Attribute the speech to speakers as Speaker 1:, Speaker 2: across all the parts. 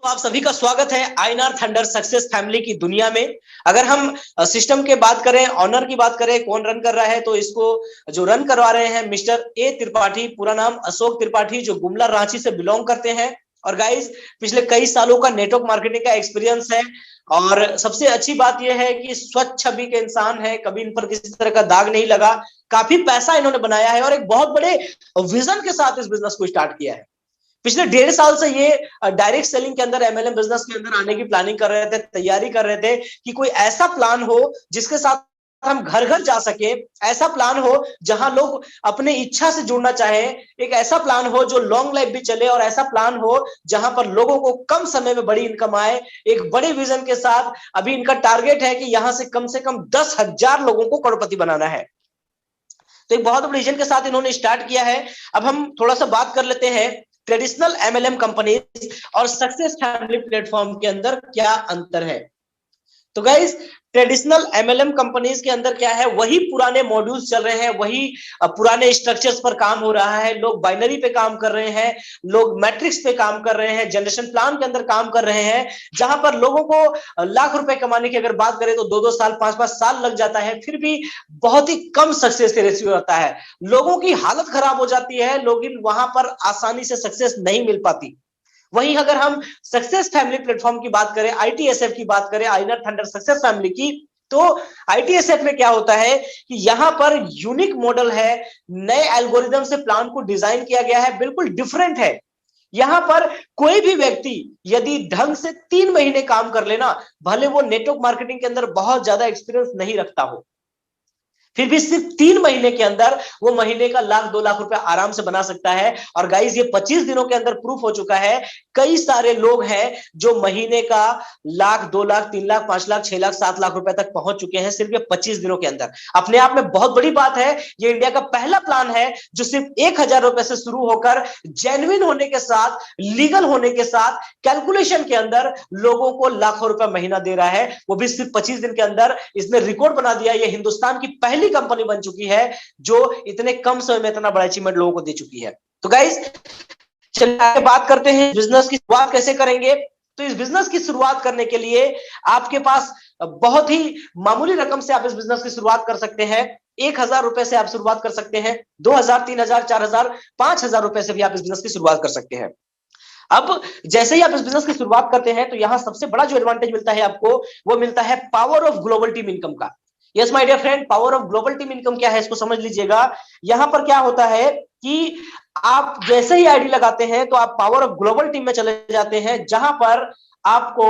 Speaker 1: आप सभी का स्वागत है आईएनआर थंडर सक्सेस फैमिली की दुनिया में। अगर हम सिस्टम के बात करें, ऑनर की बात करें, कौन रन कर रहा है, तो इसको जो रन करवा रहे हैं मिस्टर ए त्रिपाठी, पूरा नाम अशोक त्रिपाठी, जो गुमला रांची से बिलोंग करते हैं। और गाइस, पिछले कई सालों का नेटवर्क मार्केटिंग का एक्सपीरियंस है और सबसे अच्छी बात यह है कि स्वच्छ छवि के इंसान है, कभी इन पर किसी तरह का दाग नहीं लगा। काफी पैसा इन्होंने बनाया है और एक बहुत बड़े विजन के साथ इस बिजनेस को स्टार्ट किया है। पिछले 1.5 साल से ये डायरेक्ट सेलिंग के अंदर, एमएलएम बिजनेस के अंदर आने की प्लानिंग कर रहे थे, तैयारी कर रहे थे कि कोई ऐसा प्लान हो जिसके साथ हम घर घर जा सके, ऐसा प्लान हो जहां लोग अपने इच्छा से जुड़ना चाहे, एक ऐसा प्लान हो जो लॉन्ग लाइफ भी चले और ऐसा प्लान हो जहां पर लोगों को कम समय में बड़ी इनकम आए। एक बड़े विजन के साथ अभी इनका टारगेट है कि यहां से कम 10,000 लोगों को करोड़पति बनाना है। तो एक बहुत बड़े विजन के साथ इन्होंने स्टार्ट किया है। अब हम थोड़ा सा बात कर लेते हैं ट्रेडिशनल एमएलएम कंपनीज और सक्सेस फैमिली प्लेटफॉर्म के अंदर क्या अंतर है। तो गाइस, ट्रेडिशनल एमएलएम कंपनीज के अंदर क्या है, वही पुराने मॉड्यूल्स चल रहे हैं, वही पुराने स्ट्रक्चर्स पर काम हो रहा है। लोग बाइनरी पे काम कर रहे हैं, लोग मैट्रिक्स पे काम कर रहे हैं, जनरेशन प्लान के अंदर काम कर रहे हैं, जहां पर लोगों को लाख रुपए कमाने की अगर बात करें तो 2-2 साल 5-5 साल लग जाता है, फिर भी बहुत ही कम सक्सेस के रेशियो रहता है। लोगों की हालत खराब हो जाती है, लोग वहां पर आसानी से सक्सेस नहीं मिल पाती। वहीं अगर हम सक्सेस फैमिली प्लेटफॉर्म की बात करें, आईटीएसएफ की बात करें, आईएनआर थंडर सक्सेस फैमिली की, तो आईटीएसएफ में क्या होता है कि यहां पर यूनिक मॉडल है, नए एल्गोरिदम से प्लान को डिजाइन किया गया है, बिल्कुल डिफरेंट है। यहां पर कोई भी व्यक्ति यदि ढंग से 3 महीने काम कर लेना, भले वो नेटवर्क मार्केटिंग के अंदर बहुत ज्यादा एक्सपीरियंस नहीं रखता हो, फिर भी सिर्फ 3 महीने के अंदर वो महीने का 1-2 लाख रुपए आराम से बना सकता है। और गाइस, ये 25 दिनों के अंदर प्रूफ हो चुका है। कई सारे लोग हैं जो महीने का 1 लाख, 2 लाख, 3 लाख, 5 लाख, 6 लाख, 7 लाख रुपए तक पहुंच चुके हैं सिर्फ ये 25 दिनों के अंदर। अपने आप में बहुत बड़ी बात है। ये इंडिया का पहला प्लान है जो सिर्फ 1,000 रुपए से शुरू होकर जेन्युइन होने के साथ, लीगल होने के साथ, कैलकुलेशन के अंदर लोगों को लाखों रुपए महीना दे रहा है, वो भी सिर्फ 25 दिन के अंदर। इसने रिकॉर्ड बना दिया। ये हिंदुस्तान की पहली कंपनी बन चुकी है जो इतने कम समय में इतना बड़ा अचीवमेंट लोगों को दे चुकी है। तो गाइस, चलिए आगे बात करते हैं बिजनेस की शुरुआत कैसे करेंगे। तो इस बिजनेस की शुरुआत करने के लिए आपके पास बहुत ही मामूली रकम से आप इस बिजनेस की शुरुआत कर सकते हैं। 1,000 रुपए से आप शुरुआत कर सकते हैं, 2,000, 3,000, 4,000, 5,000 रुपए से भी आप इस बिजनेस की शुरुआत कर सकते हैं। अब जैसे ही आप इस बिजनेस की शुरुआत करते हैं तो यहां सबसे बड़ा जो एडवांटेज मिलता है आपको, वो मिलता है power of global team income का। Yes my dear friend, power of global team income क्या है इसको समझ लीजिएगा। यहां पर क्या होता है कि आप जैसे ही आईडी लगाते हैं तो आप पावर ऑफ ग्लोबल टीम में चले जाते हैं, जहां पर आपको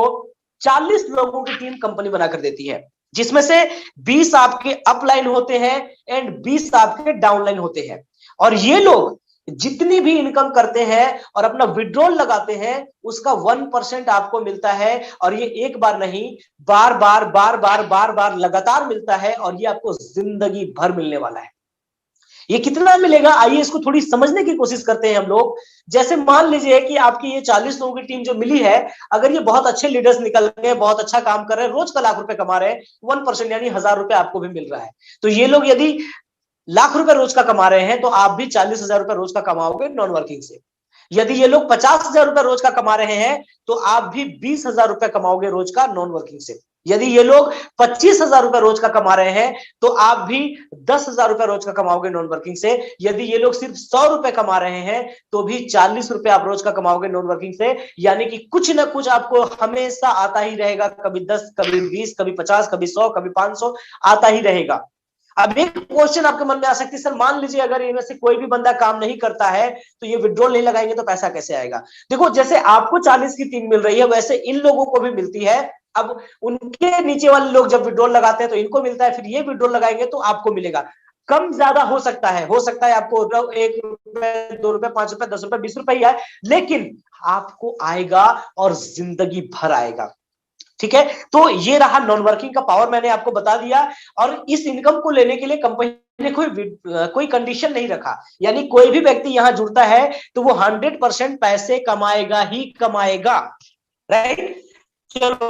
Speaker 1: 40 लोगों की टीम कंपनी बनाकर देती है, जिसमें से 20 आपके अपलाइन होते हैं एंड 20 आपके डाउनलाइन होते हैं। और ये लोग जितनी भी इनकम करते हैं और अपना विड्रॉल लगाते हैं, उसका 1% आपको मिलता है। और ये एक बार नहीं, बार बार बार बार बार बार लगातार मिलता है और ये आपको जिंदगी भर मिलने वाला है। ये कितना मिलेगा, आइए इसको थोड़ी समझने की कोशिश करते हैं हम लोग। जैसे मान लीजिए कि आपकी ये 40 लोगों की टीम जो मिली है, अगर ये बहुत अच्छे लीडर्स निकल गए, बहुत अच्छा काम कर रहे हैं, रोज का लाख रुपए कमा रहे हैं, 1% यानी 1,000 रुपए आपको भी मिल रहा है। तो ये लोग यदि लाख रुपए रोज का कमा रहे हैं तो आप भी 40,000 रुपए रोज का कमाओगे नॉन वर्किंग से। यदि ये लोग 50,000 रुपए रोज का कमा रहे हैं तो आप भी 20,000 रुपए कमाओगे रोज का नॉन वर्किंग से। यदि ये लोग 25,000 रुपए रोज का कमा रहे हैं तो आप भी 10,000 रुपए रोज का कमाओगे नॉन वर्किंग से। यदि ये लोग सिर्फ 100 रुपए कमा रहे हैं तो भी 40 रुपए आप रोज का कमाओगे नॉन वर्किंग से। यानी कि कुछ ना कुछ आपको हमेशा आता ही रहेगा, कभी 10, कभी 20, कभी 50, कभी 100, कभी 500 आता ही रहेगा। अब एक क्वेश्चन आपके मन में आ सकती है, सर मान लीजिए अगर इनमें से कोई भी बंदा काम नहीं करता है तो ये विड्रॉल नहीं लगाएंगे तो पैसा कैसे आएगा। देखो, जैसे आपको 40 की टीम मिल रही है वैसे इन लोगों को भी मिलती है। अब उनके नीचे वाले लोग जब विड्रॉल लगाते हैं तो इनको मिलता है, फिर ये विड्रॉल लगाएंगे तो आपको मिलेगा। कम ज्यादा हो सकता है, आपको 1 रुपए, 2 रुपए, 5 रुपए, 10 रुपए, 20 रुपए ही आए, लेकिन आपको आएगा और जिंदगी भर आएगा। ठीक है, तो ये रहा नॉन वर्किंग का पावर, मैंने आपको बता दिया। और इस इनकम को लेने के लिए कंपनी ने कोई कंडीशन नहीं रखा, यानी कोई भी व्यक्ति यहां जुड़ता है तो वो 100% पैसे कमाएगा ही कमाएगा। राइट, चलो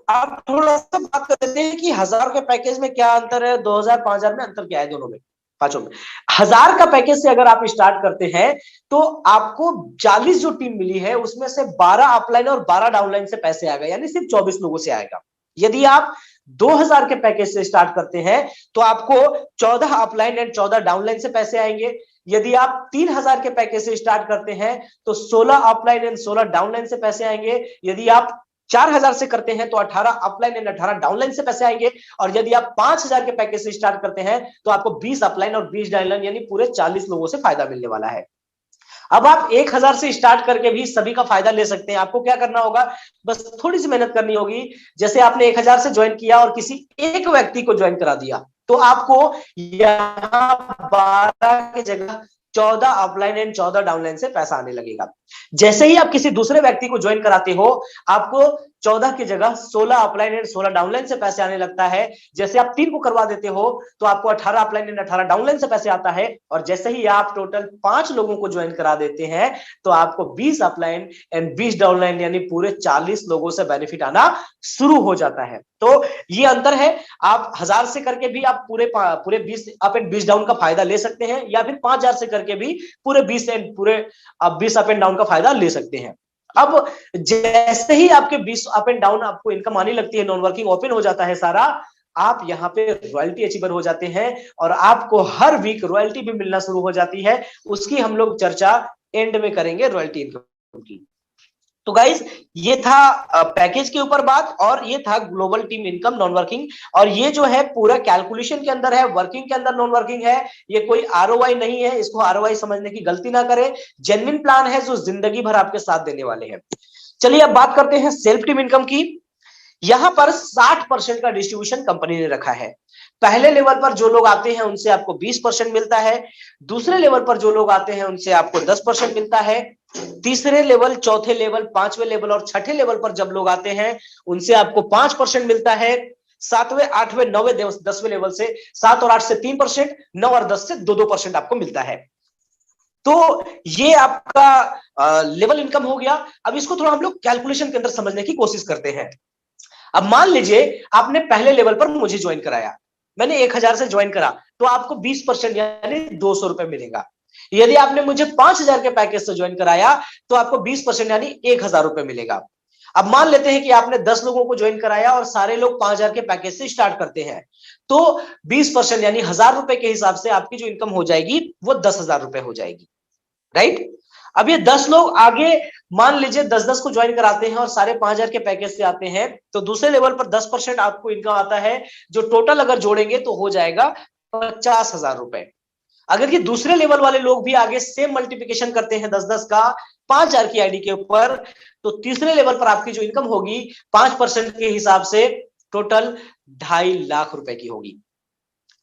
Speaker 1: आप थोड़ा सा बात कर लेते हैं कि 1,000 के पैकेज में क्या अंतर है, 2,000, 5,000 में अंतर क्या है दोनों में। पांचों में 1000 का पैकेज से अगर आप स्टार्ट करते हैं तो आपको 40 जो टीम मिली है उसमें से 12 अपलाइन और 12 डाउनलाइन से पैसे आएगा, यानी सिर्फ 24 लोगों से आएगा। यदि आप 2000 के पैकेज से स्टार्ट करते हैं तो आपको 14 अपलाइन एंड 14 डाउनलाइन से पैसे आएंगे। यदि आप 3000 के पैकेज से स्टार्ट करते हैं तो 16 अपलाइन एंड 16 डाउनलाइन से पैसे आएंगे। यदि आप 4000 से करते हैं तो 18 अपलाइन एंड 18 डाउनलाइन से पैसे आएंगे। और यदि आप 5000 के पैकेज से स्टार्ट करते हैं तो आपको 20 अपलाइन और 20 डाउनलाइन यानी पूरे 40 लोगों से फायदा मिलने वाला है। अब आप 1000 से स्टार्ट करके भी सभी का फायदा ले सकते हैं। आपको क्या करना होगा, बस थोड़ी सी मेहनत करनी होगी। जैसे आपने 1000 से ज्वाइन किया और किसी एक व्यक्ति को ज्वाइन करा दिया तो आपको यहां 12 की जगह 14 अपलाइन एंड 14 डाउनलाइन से पैसा आने लगेगा। जैसे ही आप किसी दूसरे व्यक्ति को ज्वाइन कराते हो आपको 14 की जगह 16 अपलाइन एंड 16 डाउनलाइन से पैसे आने लगता है। जैसे आप 3 को करवा देते हो तो आपको 18 अपलाइन एंड 18 डाउनलाइन से पैसे आता है। और जैसे ही आप टोटल 5 लोगों को ज्वाइन करा देते हैं तो आपको 20 अपलाइन एंड 20 डाउनलाइन यानी पूरे 40 लोगों से बेनिफिट आना शुरू हो जाता है। तो ये अंतर है, आप 1000 से करके भी आप पूरे 20 अप एंड 20 डाउन का फायदा ले सकते हैं, या फिर 5000 से करके भी पूरे 20 अप एंड डाउन का फायदा ले सकते हैं। अब जैसे ही आपके 20 अप एंड डाउन आपको इनकम आने लगती है, नॉन वर्किंग ओपन हो जाता है सारा, आप यहाँ पे रॉयल्टी अचीवर हो जाते हैं और आपको हर वीक रॉयल्टी भी मिलना शुरू हो जाती है। उसकी हम लोग चर्चा एंड में करेंगे, रॉयल्टी इनकम की। तो गाइज ये था पैकेज के ऊपर बात, और ये था global team income non working. और ये जो है पूरा कैलकुलेशन के अंदर है, वर्किंग के अंदर नॉन वर्किंग है, ये कोई आरओआई नहीं है। इसको आरओआई समझने की गलती ना करें, जेन्युइन प्लान है जो जिंदगी भर आपके साथ देने वाले हैं। चलिए अब बात करते हैं सेल्फ टीम इनकम की। यहां पर 60% का डिस्ट्रीब्यूशन कंपनी ने रखा है। पहले लेवल पर जो लोग आते हैं उनसे आपको 20% मिलता है, दूसरे लेवल पर जो लोग आते हैं उनसे आपको 10% मिलता है, तीसरे लेवल, चौथे लेवल, पांचवें लेवल और छठे लेवल पर जब लोग आते हैं उनसे आपको 5% मिलता है। सातवें, आठवें, नौवें, 10वें लेवल से 7 और 8 से 3%, 9 और 10 से 2% आपको मिलता है। तो ये आपका लेवल इनकम हो गया। अब इसको थोड़ा हम लोग कैलकुलेशन के अंदर समझने की कोशिश करते हैं। अब मान लीजिए आपने पहले लेवल पर मुझे ज्वाइन कराया, मैंने 1000 से ज्वाइन करा तो आपको 20% यानी 200 रुपए मिलेगा। यदि आपने मुझे 5000 के पैकेज से ज्वाइन कराया तो आपको 20% यानी 1000 रुपए मिलेगा। अब मान लेते हैं कि आपने 10 लोगों को ज्वाइन कराया और सारे लोग 5000 के पैकेज से स्टार्ट करते हैं, तो 20% यानी 1000 रुपए के हिसाब से आपकी जो इनकम हो जाएगी वो 10,000 रुपए हो जाएगी, राइट। अब ये 10 लोग आगे मान लीजिए 10-10 को ज्वाइन कराते हैं और सारे 5000 के पैकेज से आते हैं, तो दूसरे लेवल पर 10% आपको इनकम आता है, जो टोटल अगर जोड़ेंगे तो हो जाएगा 50,000 रुपए। अगर ये दूसरे लेवल वाले लोग भी आगे सेम मल्टीप्लिकेशन करते हैं 10-10 का 5000 की आईडी के ऊपर, तो तीसरे लेवल पर आपकी जो इनकम होगी 5% के हिसाब से टोटल 2.5 लाख रुपए की होगी।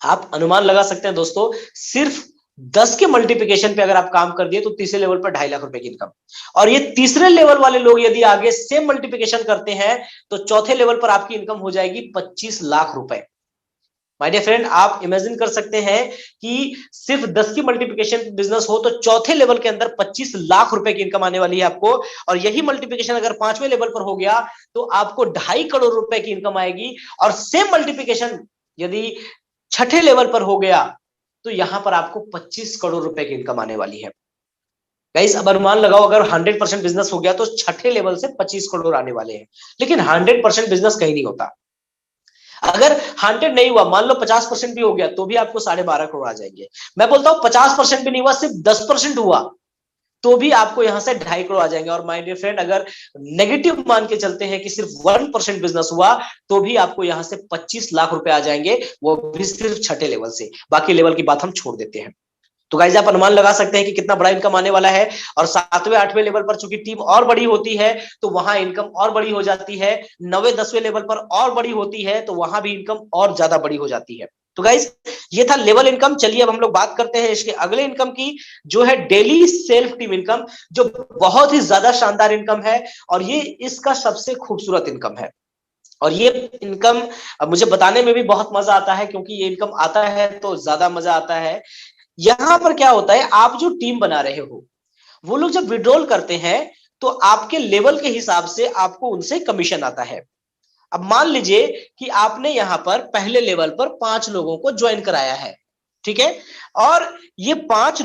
Speaker 1: आप अनुमान लगा सकते हैं दोस्तों, सिर्फ 10 के मल्टीप्लिकेशन पे अगर आप काम कर दिए तो तीसरे लेवल पर 2.5 लाख रुपए की इनकम। और ये तीसरे लेवल वाले लोग यदि आगे सेम मल्टीप्लिकेशन करते हैं तो चौथे लेवल पर आपकी इनकम हो जाएगी 25 लाख रुपए। माय डियर फ्रेंड, आप इमेजिन कर सकते हैं कि सिर्फ 10 की मल्टीप्लिकेशन बिजनेस हो तो चौथे लेवल के अंदर 25 लाख रुपए की इनकम आने वाली है आपको। और यही मल्टीप्लिकेशन अगर 5वें लेवल पर हो गया तो आपको 2.5 करोड़ रुपए की इनकम आएगी। और सेम मल्टीप्लिकेशन यदि छठे लेवल पर हो गया तो यहां पर आपको 25 करोड़ रुपए की इनकम आने वाली है। गाइस अब अनुमान लगाओ, अगर 100% बिजनेस हो गया तो छठे लेवल से 25 करोड़ आने वाले हैं। लेकिन 100% बिजनेस कहीं नहीं होता। अगर 100 नहीं हुआ, मान लो 50% भी हो गया तो भी आपको 12.5 करोड़ आ जाएंगे। मैं बोलता हूं 50% भी नहीं हुआ, सिर्फ 10% हुआ तो भी आपको यहां से 2.5 करोड़ आ जाएंगे। और माय डियर फ्रेंड, अगर नेगेटिव मान के चलते हैं कि सिर्फ 1% बिजनेस हुआ तो भी आपको यहां से 25 लाख रुपए आ जाएंगे, वो भी सिर्फ छठे लेवल से। बाकी लेवल की बात हम छोड़ देते हैं। तो गाइस आप अनुमान लगा सकते हैं कि कितना बड़ा इनकम आने वाला है। और 7वें 8वें लेवल पर चूंकि टीम और बड़ी होती है तो वहां इनकम और बड़ी हो जाती है। 9वें 10वें लेवल पर और बड़ी होती है तो वहां भी इनकम और ज्यादा बड़ी हो जाती है। तो गाइस ये था लेवल इनकम। चलिए अब हम लोग बात करते हैं इसके अगले इनकम की, जो है डेली सेल्फ टीम इनकम, जो बहुत ही ज्यादा शानदार इनकम है और ये इसका सबसे खूबसूरत इनकम है। और ये इनकम मुझे बताने में भी बहुत मजा आता है, क्योंकि ये इनकम आता है तो ज्यादा मजा आता है। यहां पर क्या होता है, आप जो टीम बना रहे हो वो लोग जब विड्रॉल करते हैं तो आपके लेवल के हिसाब से आपको उनसे कमीशन आता है। अब मान लीजिए कि आपने यहां पर पहले लेवल पर 5 लोगों को ज्वाइन कराया है, ठीक है। और ये पांच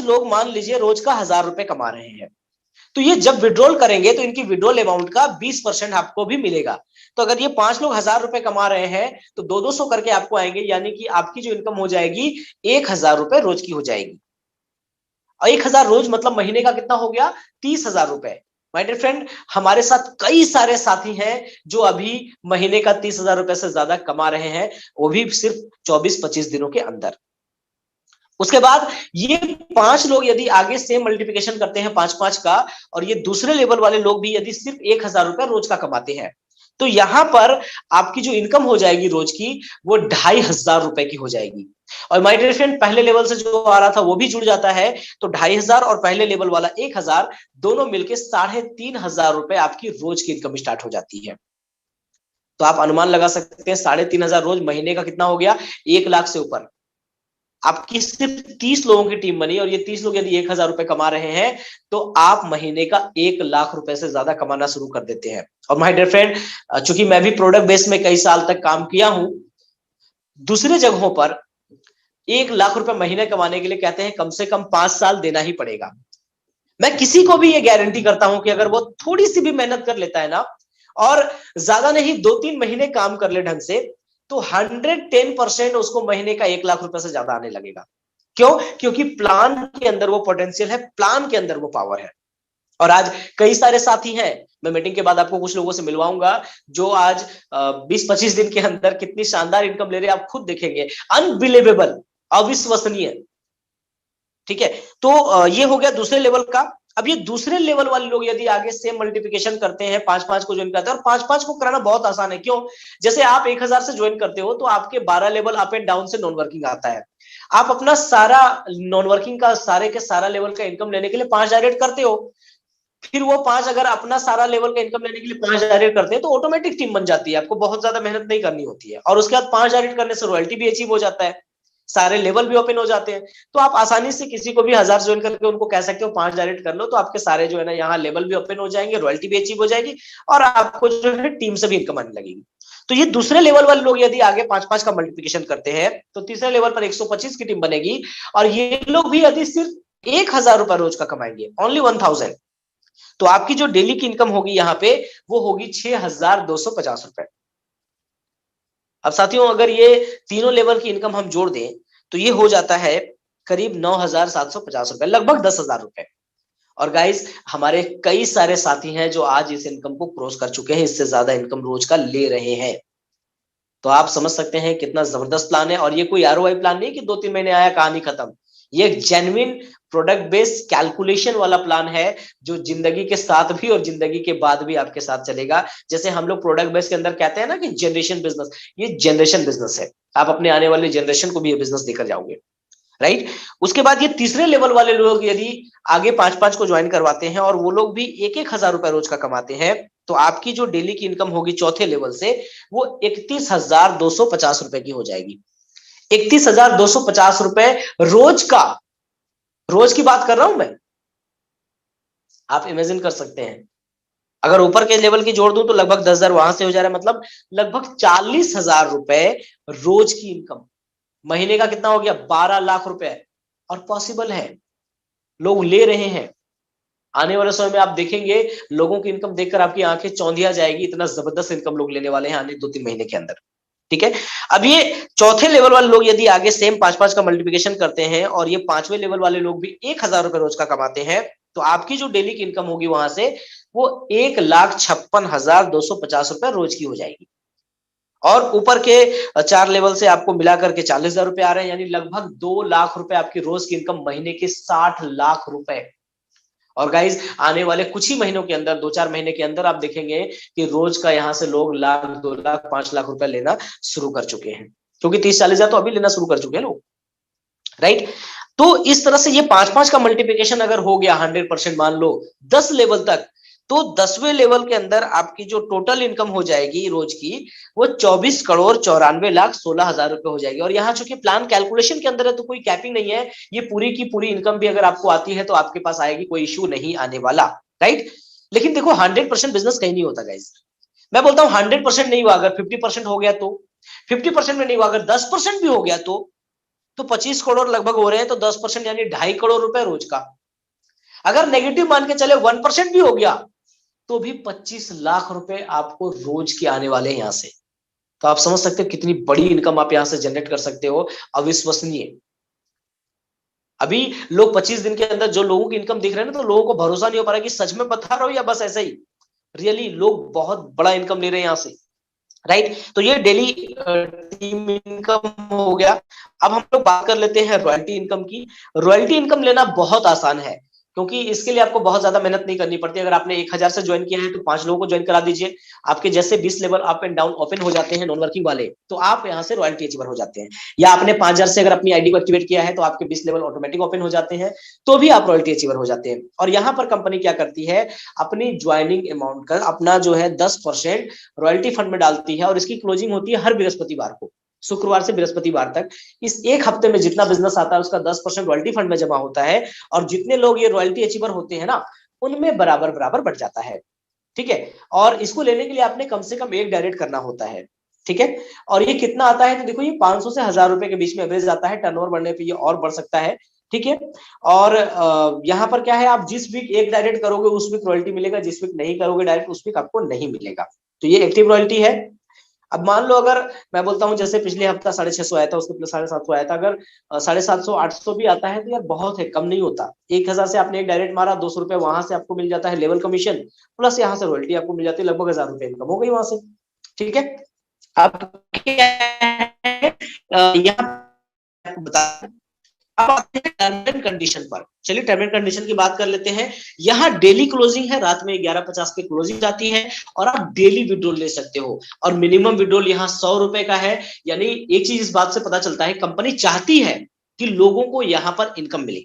Speaker 1: लोग मान लीजिए रोज का 1,000 रुपए कमा रहे हैं, तो ये जब विड्रॉल करेंगे तो इनकी विड्रॉल अमाउंट का 20% आपको भी मिलेगा। तो अगर ये पांच लोग 1,000 रुपए कमा रहे हैं तो 200 करके आपको आएंगे, यानी कि आपकी जो इनकम हो जाएगी 1,000 रुपए रोज की हो जाएगी। और 1,000 रोज मतलब महीने का कितना हो गया, 30,000 रुपए। माय डियर फ्रेंड, हमारे साथ कई सारे साथी हैं जो अभी महीने का 30,000 रुपए से ज्यादा कमा रहे हैं, वो भी सिर्फ 24-25 दिनों के अंदर। उसके बाद ये पांच लोग यदि आगे सेम मल्टीप्लिकेशन करते हैं पांच पांच का, और ये दूसरे लेवल वाले लोग भी यदि सिर्फ 1,000 रुपए रोज का कमाते हैं, तो यहां पर आपकी जो इनकम हो जाएगी रोज की वो 2,500 रुपए की हो जाएगी। और माय डियर फ्रेंड, पहले लेवल से जो आ रहा था वो भी जुड़ जाता है, तो 2,500 और पहले लेवल वाला 1,000 दोनों मिलकर 3,500 रुपए आपकी रोज की इनकम स्टार्ट हो जाती है। तो आप अनुमान लगा सकते हैं 3,500 रोज महीने का कितना हो गया, 1 लाख से ऊपर। आपकी सिर्फ 30 लोगों की टीम बनी और ये 30 लोग यदि 1,000 रुपए कमा रहे हैं तो आप महीने का 1 लाख रुपए से ज्यादा कमाना शुरू कर देते हैं। और माय डियर फ्रेंड, चूंकि मैं भी प्रोडक्ट बेस में कई साल तक काम किया हूं, दूसरे जगहों पर 1 लाख रुपए महीने कमाने के लिए कहते हैं कम से कम 5 साल देना ही पड़ेगा। मैं किसी को भी ये गारंटी करता हूं कि अगर वो थोड़ी सी भी मेहनत कर लेता है ना, और ज्यादा नहीं 2-3 महीने काम कर ले ढंग से, तो 110% उसको महीने का 1 लाख रुपए से ज्यादा आने लगेगा। क्यों? क्योंकि प्लान के अंदर वो पोटेंशियल है, प्लान के अंदर वो पावर है। और आज कई सारे साथी हैं, मैं मीटिंग के बाद आपको कुछ लोगों से मिलवाऊंगा जो आज 20-25 दिन के अंदर कितनी शानदार इनकम ले रहे हैं, आप खुद देखेंगे। अनबिलीवेबल, अविश्वसनीय। ठीक है, तो ये हो गया दूसरे लेवल का। अब ये दूसरे लेवल वाले लोग यदि आगे सेम मल्टीप्लिकेशन करते हैं, पांच पांच को ज्वाइन करते हैं, और पांच पांच को कराना बहुत आसान है। क्यों? जैसे आप 1,000 से ज्वाइन करते हो तो आपके 12 लेवल अप एंड डाउन से नॉन वर्किंग आता है। आप अपना सारा नॉन वर्किंग का सारे के सारा लेवल का इनकम लेने के लिए 5 डायरेक्ट करते हो। फिर वो 5 अगर अपना सारा लेवल का इनकम लेने के लिए 5 डायरेक्ट करते हैं तो ऑटोमेटिक टीम बन जाती है, आपको बहुत ज्यादा मेहनत नहीं करनी होती है। और उसके बाद 5 डायरेक्ट करने से रॉयल्टी भी अचीव हो जाता है, सारे लेवल भी ओपन हो जाते हैं। तो आप आसानी से किसी को भी 1,000 ज्वाइन करके उनको कह सकते हो 5 डायरेक्ट कर लो, तो आपके सारे जो है ना यहाँ लेवल भी ओपन हो जाएंगे, रॉयल्टी भी अचीव हो जाएगी, और आपको जो है टीम से भी इनकम आने लगेगी। तो ये दूसरे लेवल वाले लोग यदि आगे 5-5 का मल्टीप्लिकेशन करते हैं तो तीसरे लेवल पर 125 की टीम बनेगी, और ये लोग भी यदि सिर्फ 1,000 रुपए रोज का कमाएंगे, ओनली 1,000, तो आपकी जो डेली की इनकम होगी यहाँ पे वो होगी 6,250 रुपए। अब साथियों, अगर ये तीनों लेवल की इनकम हम जोड़ दें तो ये हो जाता है करीब 9,750 रुपए, लगभग 10,000 रुपए। और गाइस, हमारे कई सारे साथी हैं जो आज इस इनकम को क्रॉस कर चुके हैं, इससे ज्यादा इनकम रोज का ले रहे हैं। तो आप समझ सकते हैं कितना जबरदस्त प्लान है। और ये कोई आरओआई प्लान नहीं कि 2-3 महीने आया कहानी खत्म। ये एक जेन्युइन प्रोडक्ट बेस्ड कैलकुलेशन वाला प्लान है जो जिंदगी के साथ भी और जिंदगी के बाद भी आपके साथ चलेगा। जैसे हम लोग प्रोडक्ट बेस्ड के अंदर कहते हैं ना कि जनरेशन बिजनेस, ये जनरेशन बिजनेस है। आप अपने आने वाली जनरेशन को भी ये बिजनेस देकर जाओगे, राइट। उसके बाद ये तीसरे लेवल वाले लोग यदि आगे 5-5 को ज्वाइन करवाते हैं और वो लोग भी 1,000 रुपए रोज का कमाते हैं, तो आपकी जो डेली की इनकम होगी चौथे लेवल से वो 31,250 रुपए की हो जाएगी। 31,250 रुपए रोज का, रोज की बात कर रहा हूं मैं। आप इमेजिन कर सकते हैं, अगर ऊपर के लेवल की जोड़ दूं तो लगभग 10,000 वहां से हो जा रहा है, मतलब लगभग 40,000 रुपए रोज की इनकम। महीने का कितना हो गया, 12 लाख रुपए। और पॉसिबल है, लोग ले रहे हैं। आने वाले समय में आप देखेंगे लोगों की इनकम देखकर आपकी आंखें चौंधिया जाएगी, इतना जबरदस्त इनकम लोग लेने वाले हैं आने 2-3 महीने के अंदर। ठीक है, अब ये चौथे लेवल वाले लोग यदि आगे सेम 5-5 का मल्टीप्लिकेशन करते हैं और ये पांचवें लेवल वाले लोग भी 1,000 रुपए रोज का कमाते हैं, तो आपकी जो डेली की इनकम होगी वहां से वो 1,56,250 रुपए रोज की हो जाएगी। और ऊपर के 4 लेवल से आपको मिलाकर के 40,000 रुपए आ रहे हैं, यानी लगभग 2 लाख रुपए आपकी रोज की इनकम, महीने के 60 लाख रुपए। और गाइज, आने वाले कुछ ही महीनों के अंदर, 2-4 महीने के अंदर आप देखेंगे कि रोज का यहां से लोग लाख, 2 लाख, 5 लाख रुपए लेना शुरू कर चुके हैं, क्योंकि 30-40,000 तो अभी लेना शुरू कर चुके हैं लोग, राइट। तो इस तरह से ये 5-5 का मल्टीप्लिकेशन अगर हो गया 100%, मान लो 10 लेवल तक, तो 10वें लेवल के अंदर आपकी जो टोटल इनकम हो जाएगी रोज की वो 24,94,16,000 रुपए हो जाएगी। और यहाँ चूंकि प्लान कैलकुलेशन के अंदर है तो कोई कैपिंग नहीं है, ये पूरी की पूरी इनकम भी अगर आपको आती है तो आपके पास आएगी, कोई इश्यू नहीं आने वाला, राइट। लेकिन देखो 100% बिजनेस कहीं नहीं होता गाइस। मैं बोलता हूं 100% नहीं हुआ, अगर 50% हो गया तो 50% में नहीं हुआ, अगर 10% भी हो गया तो 25 करोड़ लगभग हो रहे हैं, तो 10% यानी 2.5 करोड़ रुपए रोज का। अगर नेगेटिव मान के चले 1% भी हो गया तो भी 25 लाख रुपए आपको रोज के आने वाले हैं यहां से। तो आप समझ सकते हो कितनी बड़ी इनकम आप यहां से जनरेट कर सकते हो, अविश्वसनीय। अभी लोग 25 दिन के अंदर जो लोगों की इनकम दिख रहे हैं ना, तो लोगों को भरोसा नहीं हो पा रहा कि सच में बता रहा हूं या बस ऐसे ही। रियली लोग बहुत बड़ा इनकम ले रहे हैं यहां से, राइट। तो ये डेली टीम इनकम हो गया। अब हम लोग बात कर लेते हैं रॉयल्टी इनकम की। रॉयल्टी इनकम लेना बहुत आसान है, क्योंकि इसके लिए आपको बहुत ज्यादा मेहनत नहीं करनी पड़ती। अगर आपने 1000 से ज्वाइन किया है तो 5 लोगों को ज्वाइन करा दीजिए। आपके जैसे 20 level up and down open हो जाते हैं नॉन वर्किंग वाले, तो आप यहाँ से रॉयल्टी अचीवर हो जाते हैं। या आपने 5000 से अगर अपनी आईडी को एक्टिवेट किया है तो आपके 20 लेवल ऑटोमेटिक ओपन हो जाते हैं, तो भी आप रॉयल्टी अचीवर हो जाते हैं। और यहाँ पर कंपनी क्या करती है, अपनी ज्वाइनिंग अमाउंट का अपना जो है 10% रॉयल्टी फंड में डालती है, और इसकी क्लोजिंग होती है हर बृहस्पतिवार को, शुक्रवार से बृहस्पतिवार तक। इस एक हफ्ते में जितना बिजनेस आता है उसका 10% रॉयल्टी फंड में जमा होता है, और जितने लोग ये रॉयल्टी अचीवर होते हैं ना, उनमें बराबर बराबर बढ़ जाता है। ठीक है। और इसको लेने के लिए आपने कम से कम एक डायरेक्ट करना होता है। ठीक है। और ये कितना आता है, तो देखो ये 500 से 1000 रुपए के बीच में एवरेज आता है। टर्नओवर बढ़ने पे ये और बढ़ सकता है। ठीक है। और यहाँ पर क्या है, आप जिस वीक एक डायरेक्ट करोगे उस वीक रॉयल्टी मिलेगा, जिस वीक नहीं करोगे डायरेक्ट उस वीक आपको नहीं मिलेगा। तो ये एक्टिव रॉयल्टी है। अब मान लो अगर मैं बोलता हूँ जैसे पिछले हफ्ता 650 आया था, उसके प्लस 750 आया था, अगर 750 800 भी आता है तो यार बहुत है, कम नहीं होता। 1000 से आपने एक डायरेक्ट मारा, 200 रुपए वहां से आपको मिल जाता है लेवल कमीशन, प्लस यहाँ से रॉयल्टी आपको मिल जाती है, लगभग 1000 रुपए इनकम हो गई वहां से। ठीक है। अब क्या है, यहाँ बता, अब आते हैं टर्म एंड कंडीशन पर। चलिए टर्म एंड कंडीशन की बात कर लेते हैं। यहाँ डेली क्लोजिंग है, रात में 11:50 पे क्लोजिंग जाती है, और आप डेली विड्रॉल ले सकते हो। और मिनिमम विड्रॉल यहाँ 100 रुपए का है। यानी एक चीज इस बात से पता चलता है, कंपनी चाहती है कि लोगों को यहाँ पर इनकम मिले,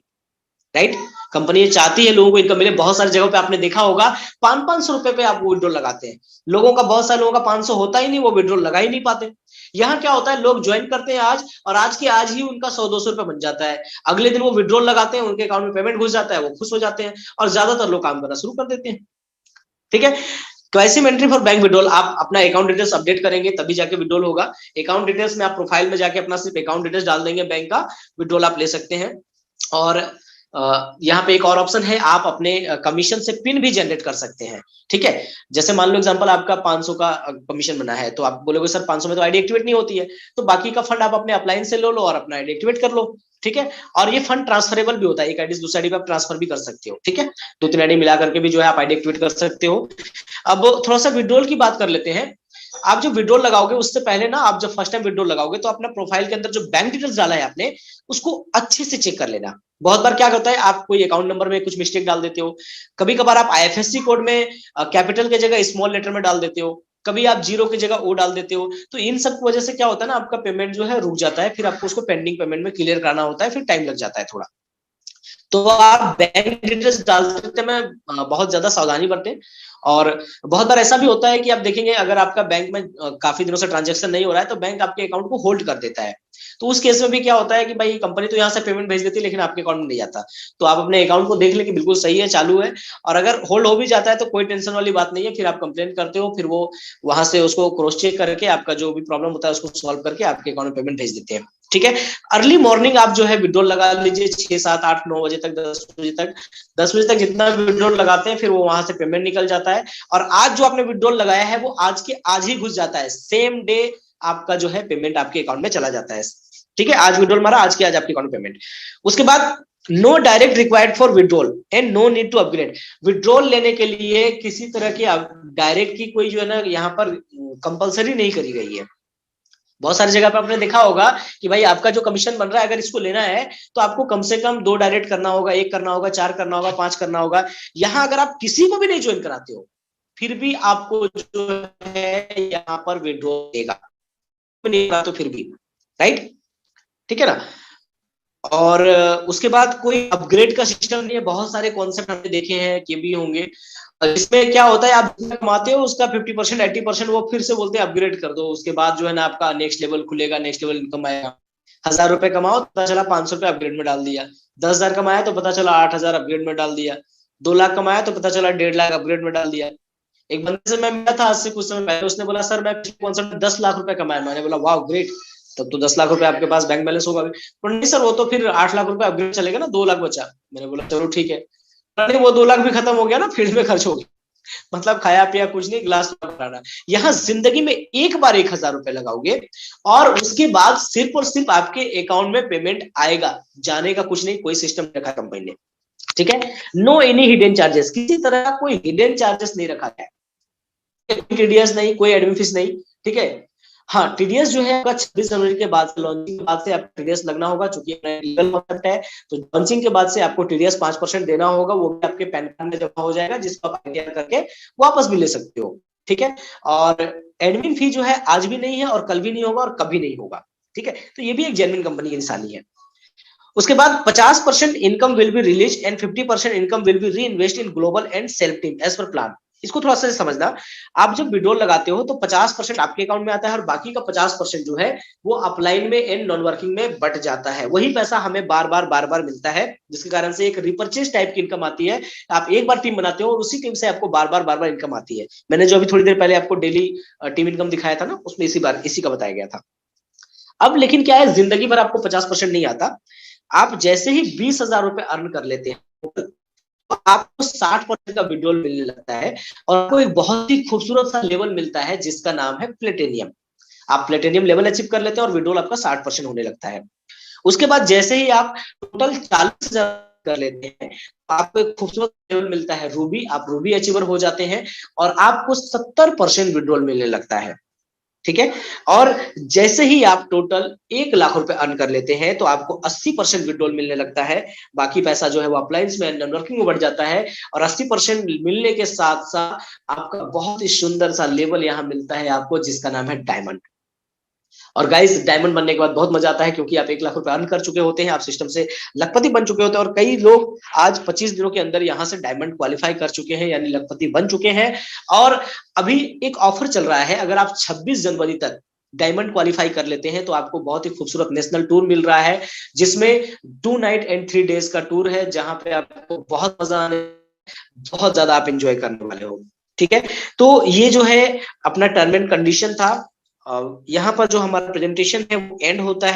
Speaker 1: राइट। कंपनी ये चाहती है लोगों को इनकम मिले। बहुत सारी जगहों पे आपने देखा होगा 500-500 रुपए पे आप विड्रॉल लगाते हैं। लोगों का, बहुत सारे लोगों का 500 होता ही नहीं, वो विड्रॉल लगा ही नहीं पाते। यहाँ क्या होता है, लोग ज्वाइन करते हैं आज, और आज के आज ही उनका 100-200 रुपए बन जाता है। अगले दिन वो विड्रॉल लगाते हैं, उनके अकाउंट में पेमेंट घुस जाता है, वो खुश हो जाते हैं, और ज्यादातर लोग काम करना शुरू कर देते हैं। ठीक है। क्वाइसिम एंट्री फॉर बैंक विड्रॉल, आप अपना अकाउंट डिटेल्स अपडेट करेंगे तभी जाके विड्रॉल होगा। अकाउंट डिटेल्स में आप प्रोफाइल में जाके अपना सिर्फ अकाउंट डिटेल्स डाल देंगे बैंक का, विड्रॉल आप ले सकते हैं। और यहाँ पे एक और ऑप्शन है, आप अपने कमीशन से पिन भी जनरेट कर सकते हैं। ठीक है। जैसे मान लो एग्जांपल आपका 500 का कमीशन बना है, तो आप बोलोगे सर 500 में तो आईडी एक्टिवेट नहीं होती है, तो बाकी का फंड आप अपने अपलाइन से लो और अपना आईडी एक्टिवेट कर लो। ठीक है। और ये फंड ट्रांसफरेबल भी होता है, एक आईडी से दूसरी आईडी पे आप ट्रांसफर भी कर सकते हो। ठीक है। 2-3 आईडी मिला करके भी जो है आप आईडी एक्टिवेट कर सकते हो। अब थोड़ा सा विड्रॉल की बात कर लेते हैं। आप जो विड्रॉल लगाओगे उससे पहले ना, आप जब फर्स्ट टाइम विड्रॉल लगाओगे तो अपना प्रोफाइल के अंदर जो बैंक डिटेल्स डाला है आपने, उसको अच्छे से चेक कर लेना। बहुत बार क्या होता है, आप कोई अकाउंट नंबर में कुछ मिस्टेक डाल देते हो, कभी कभार आप आईएफएससी कोड में कैपिटल के जगह स्मॉल लेटर में डाल देते हो, कभी आप जीरो की जगह ओ डाल देते हो। तो इन सब की वजह से क्या होता है ना, आपका पेमेंट जो है रुक जाता है, फिर आपको उसको पेंडिंग पेमेंट में क्लियर कराना होता है, फिर टाइम लग जाता है थोड़ा। तो आप बैंक डिटेल्स डालते में बहुत ज्यादा सावधानी बरतें। और बहुत बार ऐसा भी होता है कि आप देखेंगे अगर आपका बैंक में काफी दिनों से ट्रांजैक्शन नहीं हो रहा है, तो बैंक आपके अकाउंट को होल्ड कर देता है। तो उस केस में भी क्या होता है कि भाई कंपनी तो यहाँ से पेमेंट भेज देती है लेकिन आपके अकाउंट में नहीं जाता। तो आप अपने अकाउंट को देख लें कि बिल्कुल सही है, चालू है, और अगर होल्ड हो भी जाता है तो कोई टेंशन वाली बात नहीं है। फिर आप कंप्लेन करते हो, फिर वो वहां से उसको क्रॉस चेक करके आपका जो भी प्रॉब्लम होता है उसको सॉल्व करके आपके अकाउंट में पेमेंट भेज देते हैं। ठीक है। अर्ली मॉर्निंग आप जो है विड्रॉल लगा लीजिए, 6, 7, 8, 9 बजे तक, 10 बजे तक। 10 बजे तक जितना विड्रॉल लगाते हैं फिर वो वहां से पेमेंट निकल जाता है। और आज जो आपने विड्रॉल लगाया है वो आज के आज ही घुस जाता है, सेम डे आपका जो है पेमेंट आपके अकाउंट में चला जाता है। ठीक है। आज विड्रॉल मारा, आज के आज आपके अकाउंट में पेमेंट। उसके बाद no direct required for withdrawal and no need to upgrade. Withdrawal लेने के लिए किसी तरह की डायरेक्ट की कोई जो है ना यहाँ पर कंपलसरी नहीं करी गई है। बहुत सारी जगह पर आपने देखा होगा कि भाई आपका जो कमीशन बन रहा है अगर इसको लेना है तो आपको कम से कम 2 डायरेक्ट करना होगा, 1 करना होगा, 4 करना होगा, 5 करना होगा। यहाँ अगर आप किसी को भी नहीं ज्वाइन कराते हो फिर भी आपको जो है यहाँ पर विड्रॉल देगा, नहीं तो फिर भी, राइट। ठीक है ना। और उसके बाद कोई अपग्रेड का सिस्टम नहीं है। बहुत सारे कॉन्सेप्ट हमने देखे हैं कि भी होंगे, इसमें क्या होता है आप जितना कमाते हो उसका 50% 80% वो फिर से बोलते हैं अपग्रेड कर दो। उसके बाद जो है ना आपका नेक्स्ट लेवल खुलेगा, नेक्स्ट लेवल इनकम आएगा। 1000 रुपए कमाओ तो पता चला 500 रुपए अपग्रेड में डाल दिया, 10,000 कमाया तो पता चला 8,000 अपग्रेड में डाल दिया, 2 लाख कमाया तो पता चला 1.5 लाख अपग्रेड में डाल दिया। एक बंदे से मैं मिला था आज से कुछ समय पहले, उसने बोला सर मैं कॉन्सर्ट में 10 लाख रुपए कमाया। मैंने बोला वाह ग्रेट, तब तो 10 लाख रुपए आपके पास बैंक बैलेंस होगा अभी। पर नहीं सर, वो तो फिर 8 लाख रुपए अपग्रेड चलेगा ना, 2 लाख बचा। मैंने बोला चलो ठीक है। नहीं, वो 2 लाख भी खत्म हो गया ना, फील्ड में खर्च हो गया। मतलब खाया पिया कुछ नहीं, गिलास बनाना। यहाँ जिंदगी में एक बार 1,000 रुपए लगाओगे और उसके बाद सिर्फ और सिर्फ आपके अकाउंट में पेमेंट आएगा, जाने का कुछ नहीं, कोई सिस्टम रखा कंपनी ने, ठीक है। नो एनी हिडन चार्जेस, किसी तरह का कोई हिडन चार्जेस नहीं रखा गया, टीडीएस नहीं, कोई एडमिन फीस नहीं, ठीक है। हाँ, टीडीएस जो है आपका 26 जनवरी के बाद से, लॉन्चिंग के बाद से आपको टीडीएस लगना होगा, चूंकि लीगल कॉन्सेप्ट है। तो लॉन्चिंग के बाद से आपको टीडीएस 5% देना होगा, वो भी आपके पैन कार्ड में जमा हो जाएगा, जिसको आप आईटीआर करके वापस भी ले सकते हो, ठीक है। और एडमिन फी जो है आज भी नहीं है और कल भी नहीं होगा और कभी नहीं होगा, ठीक है। तो ये भी एक जेन्युइन कंपनी की निशानी है। उसके बाद 50% income will be release and 50% income will be reinvest in global and self team as per plan. इसको थोड़ा सा समझना, आप जब विड्रॉल लगाते हो तो 50% आपके अकाउंट में आता है और बाकी का 50% जो है वो अपलाइन में एंड नॉन वर्किंग में बट जाता है। वही पैसा हमें बार बार मिलता है, जिसके कारण से एक रिपर्चेज टाइप की इनकम आती है। आप एक बार टीम बनाते हो और उसी टीम से आपको बार बार इनकम आती है। मैंने जो अभी थोड़ी देर पहले आपको डेली टीम इनकम दिखाया था ना, उसमें इसी का बताया गया था। अब लेकिन क्या है, जिंदगी भर आपको 50% नहीं आता। आप जैसे ही 20,000 रुपए अर्न कर लेते हैं तो आपको 60% का विड्रॉल मिलने लगता है और आपको एक बहुत ही खूबसूरत सा लेवल मिलता है जिसका नाम है प्लेटिनियम। आप प्लेटिनियम लेवल अचीव कर लेते हैं और विड्रॉल आपका 60% होने लगता है। उसके बाद जैसे ही आप टोटल 40,000 कर लेते हैं, आपको एक खूबसूरत लेवल मिलता है रूबी। आप रूबी अचीवर हो जाते हैं और आपको 70% विड्रॉल मिलने लगता है, ठीक है। और जैसे ही आप टोटल 1 लाख रुपए अर्न कर लेते हैं तो आपको 80% विड्रॉल मिलने लगता है। बाकी पैसा जो है वो अप्लायंस में नेटवर्किंग में बढ़ जाता है और 80% मिलने के साथ साथ आपका बहुत ही सुंदर सा लेवल यहाँ मिलता है आपको, जिसका नाम है डायमंड। और गाइस, डायमंड बनने के बाद बहुत मजा आता है, क्योंकि आप 1 लाख रुपए अर्न कर चुके होते हैं, आप सिस्टम से लखपति बन चुके होते हैं। और कई लोग आज 25 दिनों के अंदर यहाँ से डायमंड क्वालिफाई कर चुके हैं, यानी लखपति बन चुके हैं। और अभी एक ऑफर चल रहा है, अगर आप 26 जनवरी तक डायमंड क्वालिफाई कर लेते हैं तो आपको बहुत ही खूबसूरत नेशनल टूर मिल रहा है, जिसमें 2 नाइट एंड 3 डेज का टूर है, जहां पे आपको बहुत मजा आने, बहुत ज्यादा आप एंजॉय करने वाले हो, ठीक है। तो ये जो है अपना टर्म एंड कंडीशन था। यहाँ पर जो हमारा प्रेजेंटेशन है वो एंड होता है।